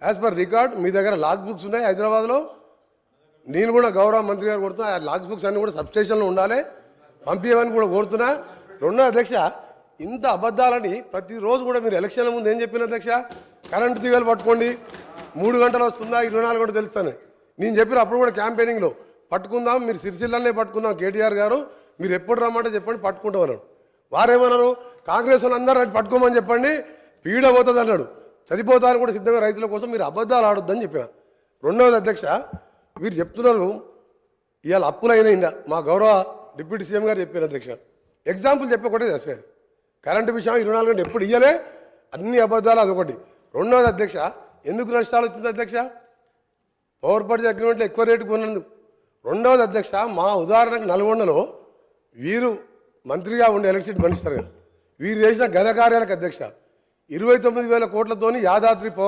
As per record మీ దగ్గర log books ఉన్నాయి హైదరాబాద్లో. నేను కూడా గౌరవ మంత్రి గారు కోరుతున్నా, ఆ లాగ్ బుక్స్ అన్నీ కూడా సబ్స్టేషన్లో ఉండాలి, పంపించమని కూడా కోరుతున్నా. రెండో అధ్యక్ష, ఇంత అబద్ధాలని ప్రతిరోజు కూడా మీరు ఎలక్షన్ల ముందు ఏం చెప్పిన అధ్యక్ష? కరెంటు తీగలు పట్టుకోండి, 3 గంటలు వస్తుందా 24 గంటలు తెలుస్తాను నేను చెప్పిన. అప్పుడు కూడా క్యాంపెయినింగ్లో పట్టుకుందాం, మీరు సిరిసిల్లనే పట్టుకుందాం కేటీఆర్ గారు, మీరు ఎప్పుడు రమ్మంటే చెప్పండి పట్టుకుంటాం అన్నాడు. వారేమన్నారు, కాంగ్రెస్ వాళ్ళు అందరూ పట్టుకోమని చెప్పండి, పీడ పోతుంది అన్నాడు. చనిపోతాను కూడా సిద్ధంగా రైతుల కోసం మీరు అబద్ధాలు ఆడొద్దని చెప్పిన. రెండవది అధ్యక్ష, మీరు చెప్తున్నారు ఇవాళ అప్పులైనా మా గౌరవ డిప్యూటీ సీఎం గారు చెప్పారు అధ్యక్ష. ఎగ్జాంపుల్ చెప్పకూడదు అధ్యక్ష, కరెంటు విషయం 24 గంటలు ఎప్పుడు ఇయ్యలే, అన్ని అబద్ధాలు అదొకటి. రెండవది అధ్యక్ష, ఎందుకు నష్టాలు వచ్చింది అధ్యక్ష? పవర్ పర్చేజ్ అగ్రిమెంట్లో ఎక్కువ రేటు కొన్నందుకు. రెండవది అధ్యక్ష, మా ఉదాహరణకు నల్గొండలో వీరు మంత్రిగా ఉండే ఎలక్ట్రిసిటీ మినిస్టర్ గారు వీరు చేసిన ఘన కార్యాలకు అధ్యక్ష 29,000 కోట్లతోని యాదాద్రి